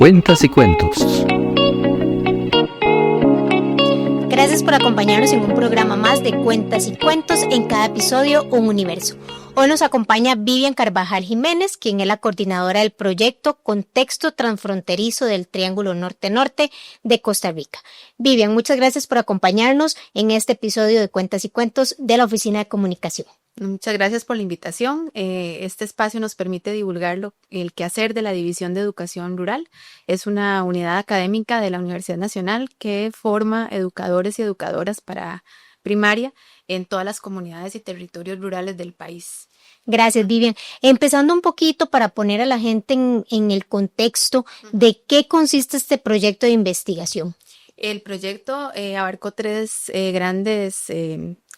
Cuentas y cuentos. Gracias por acompañarnos en un programa más de Cuentas y Cuentos, en cada episodio un universo. Hoy nos acompaña Vivian Carvajal Jiménez, quien es la coordinadora del proyecto Contexto Transfronterizo del Triángulo Norte-Norte de Costa Rica. Vivian, muchas gracias por acompañarnos en este episodio de Cuentas y Cuentos de la Oficina de Comunicación. Muchas gracias por la invitación. Este espacio nos permite divulgar el quehacer de la División de Educación Rural. Es una unidad académica de la Universidad Nacional que forma educadores y educadoras para primaria en todas las comunidades y territorios rurales del país. Gracias, Vivian. Empezando un poquito para poner a la gente en el contexto de qué consiste este proyecto de investigación. El proyecto abarcó tres grandes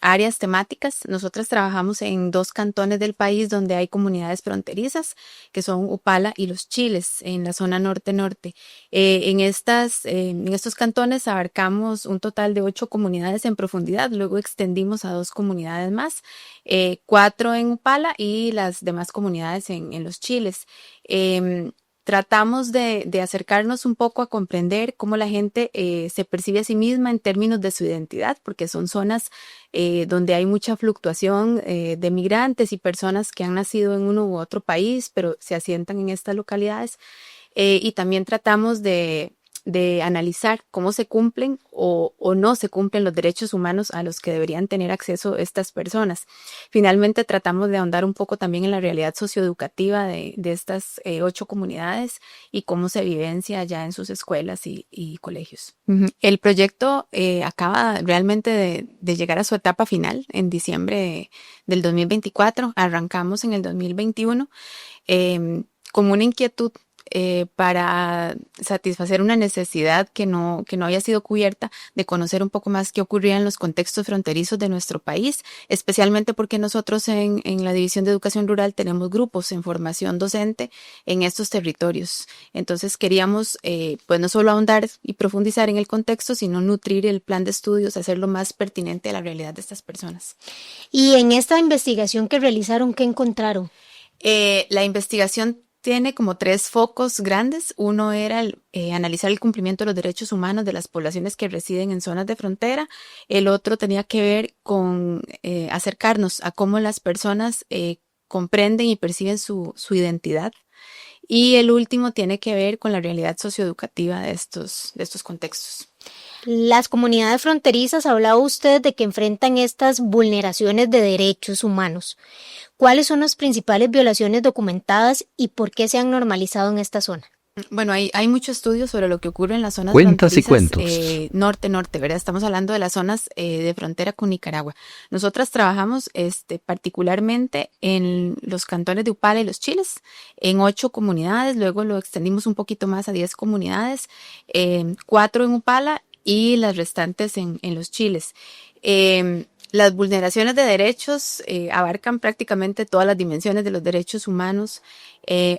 áreas temáticas. Nosotras trabajamos en 2 cantones del país donde hay comunidades fronterizas, que son Upala y Los Chiles, en la zona norte-norte. En estos cantones abarcamos un total de 8 comunidades en profundidad, luego extendimos a 2 comunidades más, 4 en Upala y las demás comunidades en Los Chiles. Tratamos de acercarnos un poco a comprender cómo la gente se percibe a sí misma en términos de su identidad, porque son zonas donde hay mucha fluctuación de migrantes y personas que han nacido en uno u otro país, pero se asientan en estas localidades. Y también tratamos de analizar cómo se cumplen o no se cumplen los derechos humanos a los que deberían tener acceso estas personas. Finalmente, tratamos de ahondar un poco también en la realidad socioeducativa de estas 8 comunidades y cómo se vivencia ya en sus escuelas y colegios. El proyecto acaba realmente de llegar a su etapa final en diciembre del 2024. Arrancamos en el 2021 como una inquietud para satisfacer una necesidad que no había sido cubierta, de conocer un poco más qué ocurría en los contextos fronterizos de nuestro país, especialmente porque nosotros en la División de Educación Rural tenemos grupos en formación docente en estos territorios. Entonces queríamos pues no solo ahondar y profundizar en el contexto, sino nutrir el plan de estudios, hacerlo más pertinente a la realidad de estas personas. Y en esta investigación que realizaron, ¿qué encontraron? La investigación tiene como 3 focos grandes. Uno era analizar el cumplimiento de los derechos humanos de las poblaciones que residen en zonas de frontera. El otro tenía que ver con acercarnos a cómo las personas comprenden y perciben su identidad. Y el último tiene que ver con la realidad socioeducativa de estos contextos. Las comunidades fronterizas, hablaba usted de que enfrentan estas vulneraciones de derechos humanos. ¿Cuáles son las principales violaciones documentadas y por qué se han normalizado en esta zona? Bueno, hay muchos estudios sobre lo que ocurre en las zonas Cuentas y fronterizas, cuentos. norte-norte, ¿verdad? Estamos hablando de las zonas de frontera con Nicaragua. Nosotras trabajamos particularmente en los cantones de Upala y Los Chiles, en 8 comunidades, luego lo extendimos un poquito más a 10 comunidades, 4 en Upala y las restantes en Los Chiles. Las vulneraciones de derechos abarcan prácticamente todas las dimensiones de los derechos humanos.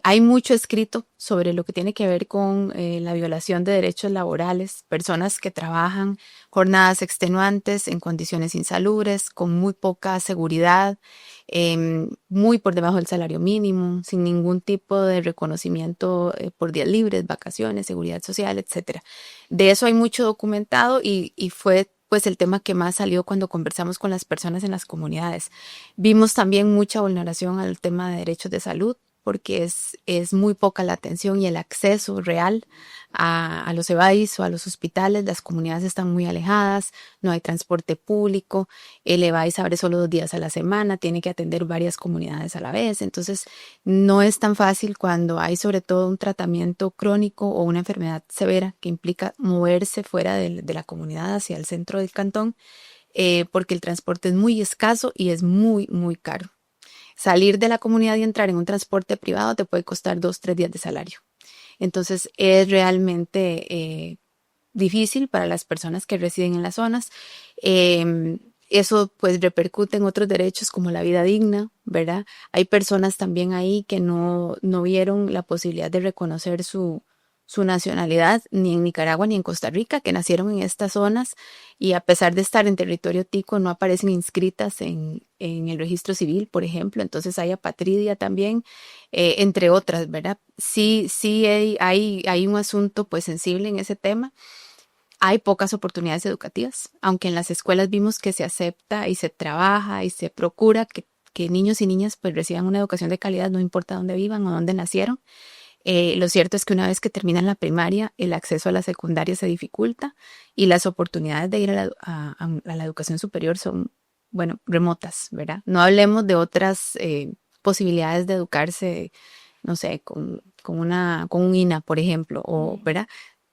Hay mucho escrito sobre lo que tiene que ver con la violación de derechos laborales, personas que trabajan jornadas extenuantes en condiciones insalubres, con muy poca seguridad, muy por debajo del salario mínimo, sin ningún tipo de reconocimiento por días libres, vacaciones, seguridad social, etcétera. De eso hay mucho documentado y fue pues el tema que más salió cuando conversamos con las personas en las comunidades. Vimos también mucha vulneración al tema de derechos de salud, porque es muy poca la atención y el acceso real a los EVAIS o a los hospitales. Las comunidades están muy alejadas, no hay transporte público, el EVAIS abre solo 2 días a la semana, tiene que atender varias comunidades a la vez, entonces no es tan fácil cuando hay sobre todo un tratamiento crónico o una enfermedad severa que implica moverse fuera de la comunidad hacia el centro del cantón, porque el transporte es muy escaso y es muy, muy caro. Salir de la comunidad y entrar en un transporte privado te puede costar 2-3 días de salario. Entonces es realmente difícil para las personas que residen en las zonas. Eso pues repercute en otros derechos como la vida digna, ¿verdad? Hay personas también ahí que no vieron la posibilidad de reconocer su nacionalidad ni en Nicaragua ni en Costa Rica, que nacieron en estas zonas y a pesar de estar en territorio tico no aparecen inscritas en el registro civil, por ejemplo. Entonces hay apatridia también, entre otras, ¿verdad? Sí, hay un asunto pues sensible en ese tema. Hay pocas oportunidades educativas, aunque en las escuelas vimos que se acepta y se trabaja y se procura que niños y niñas pues reciban una educación de calidad, no importa dónde vivan o dónde nacieron. Lo cierto es que una vez que terminan la primaria, el acceso a la secundaria se dificulta y las oportunidades de ir a la educación superior son, bueno, remotas, ¿verdad? No hablemos de otras posibilidades de educarse, no sé, con un INA, por ejemplo, o, ¿verdad?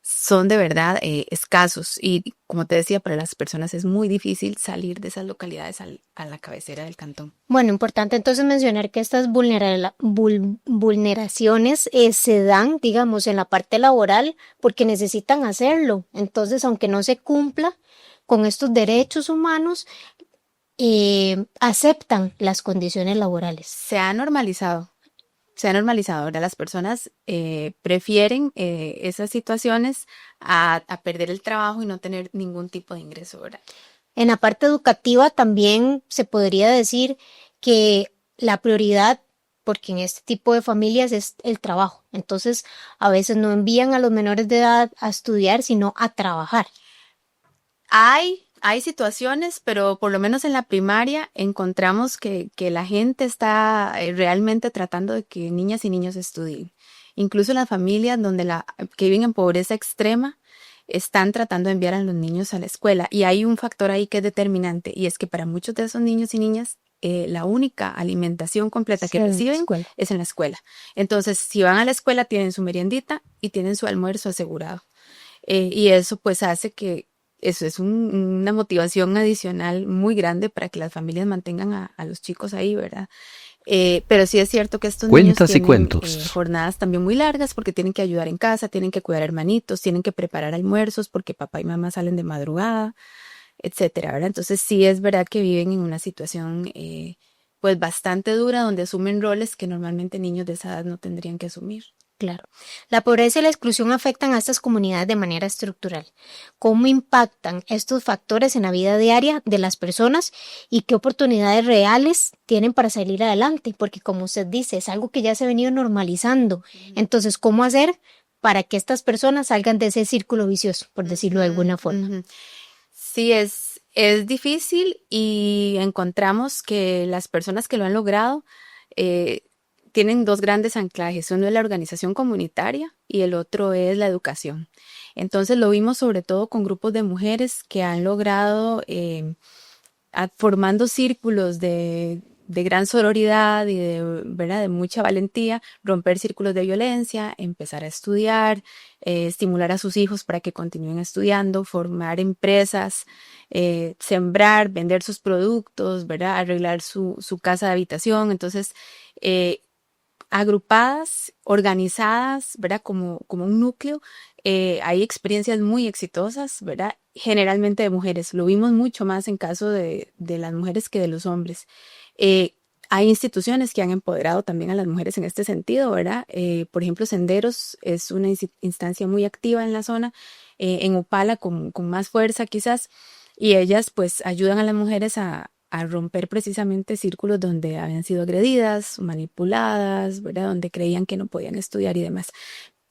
Son de verdad escasos y como te decía, para las personas es muy difícil salir de esas localidades a la cabecera del cantón. Bueno, importante entonces mencionar que estas vulneraciones se dan, digamos, en la parte laboral porque necesitan hacerlo. Entonces, aunque no se cumpla con estos derechos humanos, aceptan las condiciones laborales. Se ha normalizado, ¿verdad? Las personas prefieren esas situaciones a perder el trabajo y no tener ningún tipo de ingreso, ¿verdad? En la parte educativa también se podría decir que la prioridad, porque en este tipo de familias es el trabajo. Entonces, a veces no envían a los menores de edad a estudiar, sino a trabajar. Hay situaciones, pero por lo menos en la primaria encontramos que la gente está realmente tratando de que niñas y niños estudien. Incluso las familias que viven en pobreza extrema están tratando de enviar a los niños a la escuela. Y hay un factor ahí que es determinante, y es que para muchos de esos niños y niñas, la única alimentación completa que reciben es en la escuela. Entonces, si van a la escuela, tienen su meriendita y tienen su almuerzo asegurado. Y eso pues hace que eso es una motivación adicional muy grande para que las familias mantengan a los chicos ahí, ¿verdad? Pero sí es cierto que estos niños tienen jornadas también muy largas porque tienen que ayudar en casa, tienen que cuidar hermanitos, tienen que preparar almuerzos porque papá y mamá salen de madrugada, etcétera, ¿verdad? Entonces sí es verdad que viven en una situación pues bastante dura donde asumen roles que normalmente niños de esa edad no tendrían que asumir. Claro. La pobreza y la exclusión afectan a estas comunidades de manera estructural. ¿Cómo impactan estos factores en la vida diaria de las personas y qué oportunidades reales tienen para salir adelante? Porque como usted dice, es algo que ya se ha venido normalizando. Entonces, ¿cómo hacer para que estas personas salgan de ese círculo vicioso, por decirlo de alguna forma? Sí, es difícil y encontramos que las personas que lo han logrado tienen dos grandes anclajes. Uno es la organización comunitaria y el otro es la educación. Entonces lo vimos sobre todo con grupos de mujeres que han logrado, formando círculos de gran sororidad y ¿verdad? De mucha valentía, romper círculos de violencia, empezar a estudiar, estimular a sus hijos para que continúen estudiando, formar empresas, sembrar, vender sus productos, ¿verdad? Arreglar su casa de habitación. Entonces, agrupadas, organizadas, ¿verdad? Como un núcleo. Hay experiencias muy exitosas, ¿verdad? Generalmente de mujeres. Lo vimos mucho más en caso de las mujeres que de los hombres. Hay instituciones que han empoderado también a las mujeres en este sentido, ¿verdad? Por ejemplo, Senderos es una instancia muy activa en la zona, en Upala con más fuerza quizás, y ellas pues ayudan a las mujeres a romper precisamente círculos donde habían sido agredidas, manipuladas, ¿verdad? Donde creían que no podían estudiar y demás.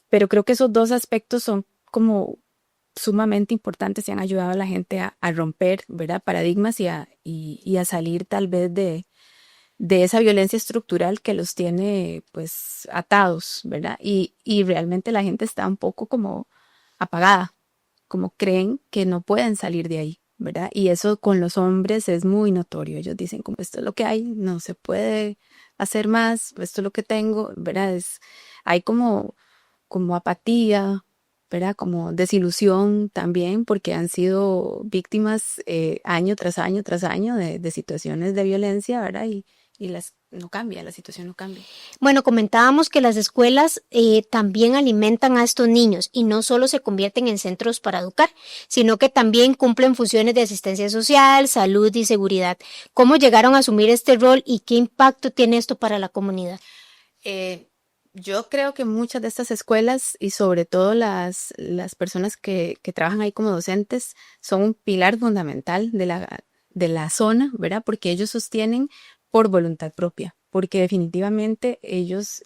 Pero creo que esos dos aspectos son como sumamente importantes y han ayudado a la gente a romper, ¿verdad? Paradigmas y a salir tal vez de esa violencia estructural que los tiene pues atados, ¿verdad? Y realmente la gente está un poco como apagada, como creen que no pueden salir de ahí, ¿verdad? Y eso con los hombres es muy notorio. Ellos dicen como esto es lo que hay, no se puede hacer más, esto es lo que tengo, ¿verdad? Hay como apatía, ¿verdad? Como desilusión también porque han sido víctimas año tras año tras año de situaciones de violencia, ¿verdad? Y no cambia, la situación no cambia. Bueno, comentábamos que las escuelas también alimentan a estos niños y no solo se convierten en centros para educar, sino que también cumplen funciones de asistencia social, salud y seguridad. ¿Cómo llegaron a asumir este rol y qué impacto tiene esto para la comunidad? Yo creo que muchas de estas escuelas y sobre todo las personas que trabajan ahí como docentes son un pilar fundamental de la zona, ¿verdad? Porque ellos sostienen por voluntad propia, porque definitivamente ellos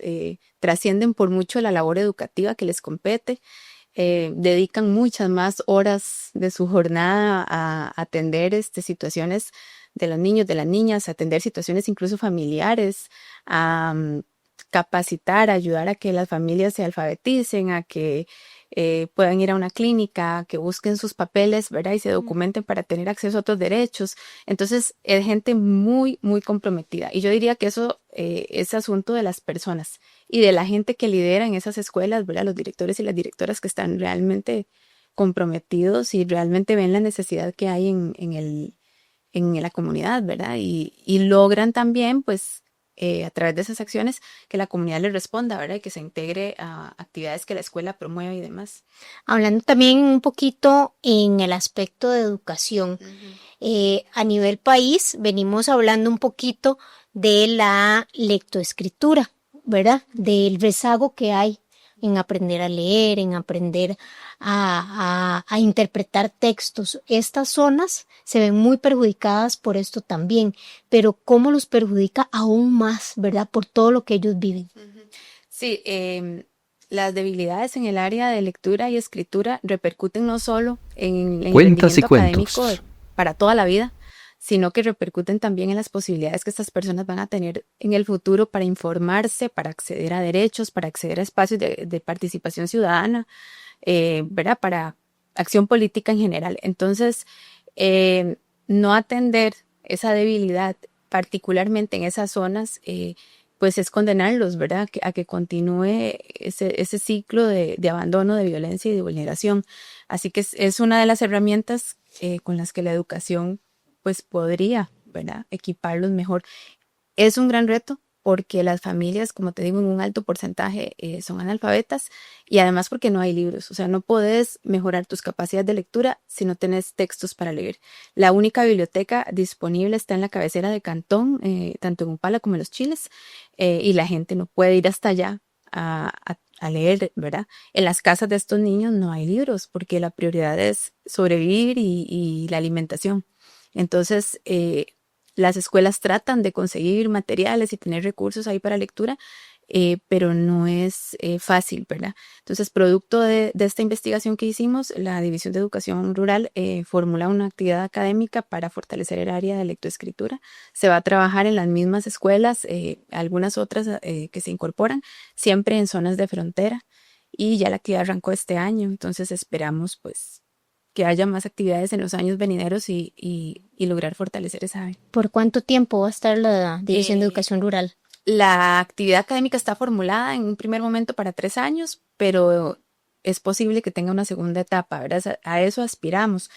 trascienden por mucho la labor educativa que les compete, dedican muchas más horas de su jornada a atender situaciones de los niños, de las niñas, a atender situaciones incluso familiares, a capacitar, ayudar a que las familias se alfabeticen, a que puedan ir a una clínica, a que busquen sus papeles, ¿verdad? Y se documenten para tener acceso a otros derechos. Entonces, es gente muy, muy comprometida. Y yo diría que eso es asunto de las personas y de la gente que lidera en esas escuelas, ¿verdad? Los directores y las directoras que están realmente comprometidos y realmente ven la necesidad que hay en la comunidad, ¿verdad? Y logran también, pues, a través de esas acciones, que la comunidad les responda, ¿verdad? Y que se integre a actividades que la escuela promueve y demás. Hablando también un poquito en el aspecto de educación, a nivel país venimos hablando un poquito de la lectoescritura, ¿verdad? Del rezago que hay en aprender a leer, en aprender a interpretar textos. Estas zonas se ven muy perjudicadas por esto también, pero ¿cómo los perjudica aún más, ¿verdad? Por todo lo que ellos viven. Sí, las debilidades en el área de lectura y escritura repercuten no solo en el Cuentas y rendimiento académico cuentos. para toda la vida, sino que repercuten también en las posibilidades que estas personas van a tener en el futuro para informarse, para acceder a derechos, para acceder a espacios de participación ciudadana, ¿verdad? Para acción política en general. Entonces, no atender esa debilidad, particularmente en esas zonas, pues es condenarlos, ¿verdad? A que continúe ese ciclo de abandono, de violencia y de vulneración. Así que es una de las herramientas con las que la educación pues podría, ¿verdad? Equiparlos mejor. Es un gran reto porque las familias, como te digo, en un alto porcentaje son analfabetas y además porque no hay libros. O sea, no puedes mejorar tus capacidades de lectura si no tenés textos para leer. La única biblioteca disponible está en la cabecera de Cantón, tanto en Upala como en Los Chiles, y la gente no puede ir hasta allá a leer, ¿verdad? En las casas de estos niños no hay libros porque la prioridad es sobrevivir y la alimentación. Entonces, las escuelas tratan de conseguir materiales y tener recursos ahí para lectura, pero no es fácil, ¿verdad? Entonces, producto de esta investigación que hicimos, la División de Educación Rural formula una actividad académica para fortalecer el área de lectoescritura. Se va a trabajar en las mismas escuelas, algunas otras que se incorporan, siempre en zonas de frontera, y ya la actividad arrancó este año, entonces esperamos, pues, que haya más actividades en los años venideros y lograr fortalecer esa área. ¿Por cuánto tiempo va a estar la División de Eh, Educación Rural? la actividad académica está formulada en un primer momento para 3 años, pero es posible que tenga una segunda etapa, ¿verdad? A eso aspiramos,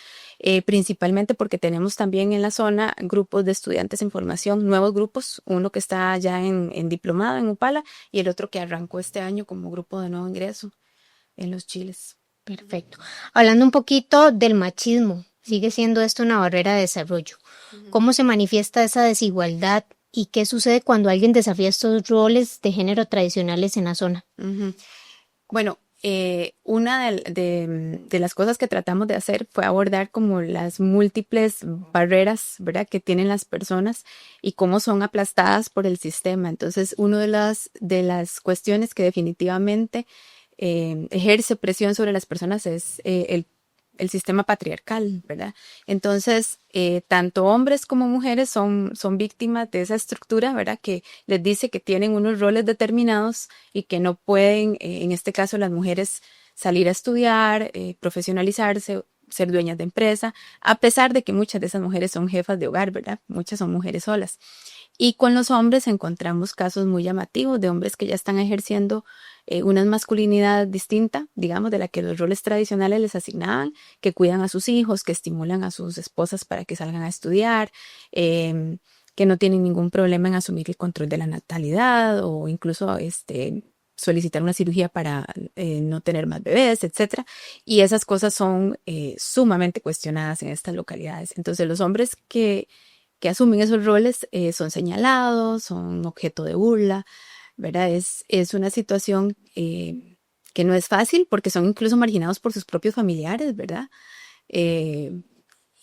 principalmente porque tenemos también en la zona grupos de estudiantes en formación, nuevos grupos, uno que está ya en diplomado en Upala y el otro que arrancó este año como grupo de nuevo ingreso en Los Chiles. Perfecto. Hablando un poquito del machismo, sigue siendo esto una barrera de desarrollo. ¿Cómo se manifiesta esa desigualdad y qué sucede cuando alguien desafía estos roles de género tradicionales en la zona? Bueno, una de las cosas que tratamos de hacer fue abordar como las múltiples barreras, ¿verdad? Que tienen las personas y cómo son aplastadas por el sistema. Entonces, una de las cuestiones que definitivamente ejerce presión sobre las personas es el sistema patriarcal, ¿verdad? Entonces, tanto hombres como mujeres son víctimas de esa estructura, ¿verdad? Que les dice que tienen unos roles determinados y que no pueden, en este caso las mujeres, salir a estudiar, profesionalizarse, ser dueñas de empresa, a pesar de que muchas de esas mujeres son jefas de hogar, ¿verdad? Muchas son mujeres solas. Y con los hombres encontramos casos muy llamativos de hombres que ya están ejerciendo una masculinidad distinta, digamos, de la que los roles tradicionales les asignaban, que cuidan a sus hijos, que estimulan a sus esposas para que salgan a estudiar, que no tienen ningún problema en asumir el control de la natalidad o incluso solicitar una cirugía para no tener más bebés, etcétera. Y esas cosas son sumamente cuestionadas en estas localidades. Entonces, los hombres que asumen esos roles son señalados, son objeto de burla, ¿verdad? Es una situación que no es fácil porque son incluso marginados por sus propios familiares, ¿verdad?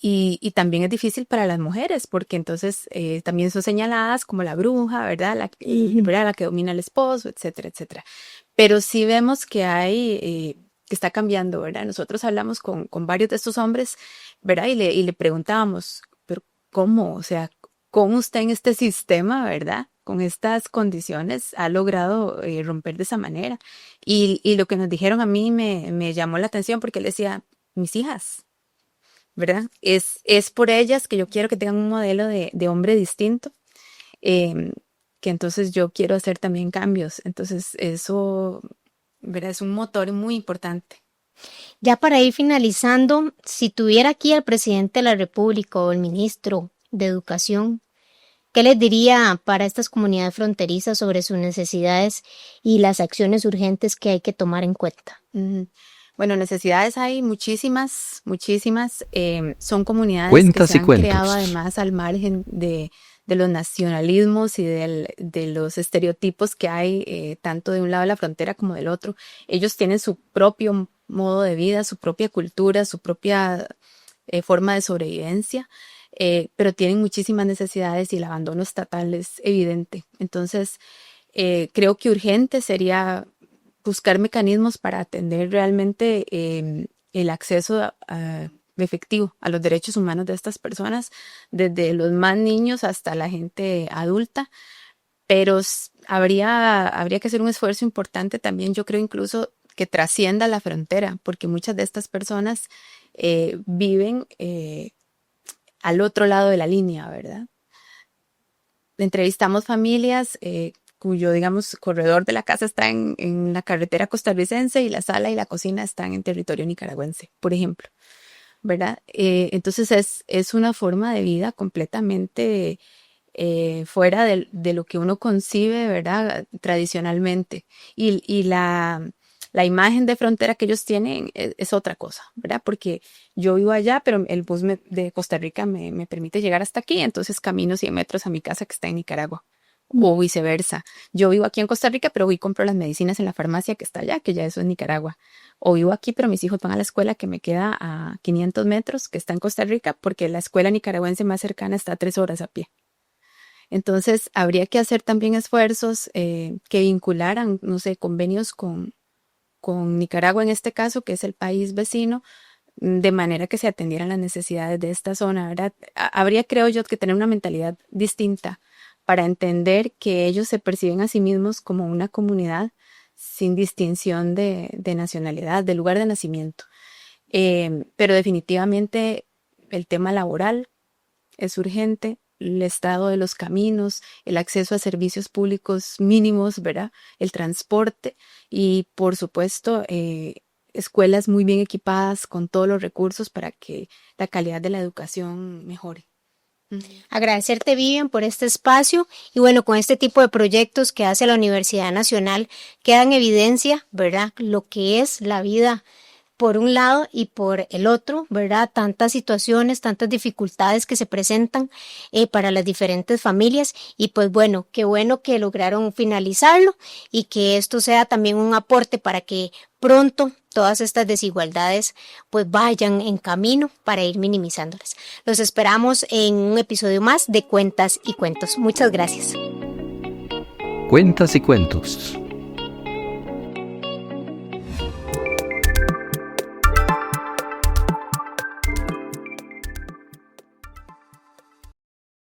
Y también es difícil para las mujeres porque entonces también son señaladas como la bruja, ¿verdad? ¿Verdad? La que domina al esposo, etcétera, etcétera. Pero sí vemos que que está cambiando, ¿verdad? Nosotros hablamos con varios de estos hombres, ¿verdad? Y le preguntábamos, pero ¿cómo? O sea, ¿cómo usted en este sistema, ¿verdad? Con estas condiciones ha logrado romper de esa manera. Y lo que nos dijeron a mí me llamó la atención porque él decía, mis hijas, ¿verdad? Es por ellas que yo quiero que tengan un modelo de hombre distinto, eh, que entonces yo quiero hacer también cambios. Entonces eso, ¿verdad? Es un motor muy importante. Ya para ir finalizando, si tuviera aquí al presidente de la República o el ministro de Educación, ¿qué les diría para estas comunidades fronterizas sobre sus necesidades y las acciones urgentes que hay que tomar en cuenta? Bueno, necesidades hay muchísimas, muchísimas. Son comunidades que Cuentas se y han cuentos. creado además al margen de los nacionalismos y de los estereotipos que hay tanto de un lado de la frontera como del otro. Ellos tienen su propio modo de vida, su propia cultura, su propia forma de sobrevivencia, pero tienen muchísimas necesidades y el abandono estatal es evidente. Entonces, creo que urgente sería buscar mecanismos para atender realmente el acceso efectivo a los derechos humanos de estas personas, desde los más niños hasta la gente adulta, pero habría que hacer un esfuerzo importante también, yo creo incluso que trascienda la frontera, porque muchas de estas personas viven al otro lado de la línea, ¿verdad? Entrevistamos familias cuyo, digamos, corredor de la casa está en la carretera costarricense y la sala y la cocina están en territorio nicaragüense, por ejemplo, ¿verdad? Entonces es una forma de vida completamente fuera de lo que uno concibe, ¿verdad? Tradicionalmente. Y la imagen de frontera que ellos tienen es otra cosa, ¿verdad? Porque yo vivo allá, pero el bus de Costa Rica me permite llegar hasta aquí, entonces camino 100 metros a mi casa que está en Nicaragua. O viceversa. Yo vivo aquí en Costa Rica, pero voy y compro las medicinas en la farmacia que está allá, que ya eso es Nicaragua. O vivo aquí, pero mis hijos van a la escuela que me queda a 500 metros, que está en Costa Rica, porque la escuela nicaragüense más cercana está a 3 horas a pie. Entonces, habría que hacer también esfuerzos que vincularan, no sé, convenios con Nicaragua en este caso, que es el país vecino, de manera que se atendieran las necesidades de esta zona, ¿verdad? Habría, creo yo, que tener una mentalidad distinta para entender que ellos se perciben a sí mismos como una comunidad sin distinción de nacionalidad, de lugar de nacimiento. Pero definitivamente el tema laboral es urgente, el estado de los caminos, el acceso a servicios públicos mínimos, ¿verdad? El transporte y, por supuesto, escuelas muy bien equipadas con todos los recursos para que la calidad de la educación mejore. Agradecerte, Vivian, por este espacio y bueno, con este tipo de proyectos que hace la Universidad Nacional queda en evidencia, ¿verdad? Lo que es la vida por un lado y por el otro, ¿verdad? Tantas situaciones, tantas dificultades que se presentan para las diferentes familias y pues bueno que lograron finalizarlo y que esto sea también un aporte para que pronto todas estas desigualdades pues vayan en camino para ir minimizándolas. Los esperamos en un episodio más de Cuentas y Cuentos. Muchas gracias. Cuentas y cuentos.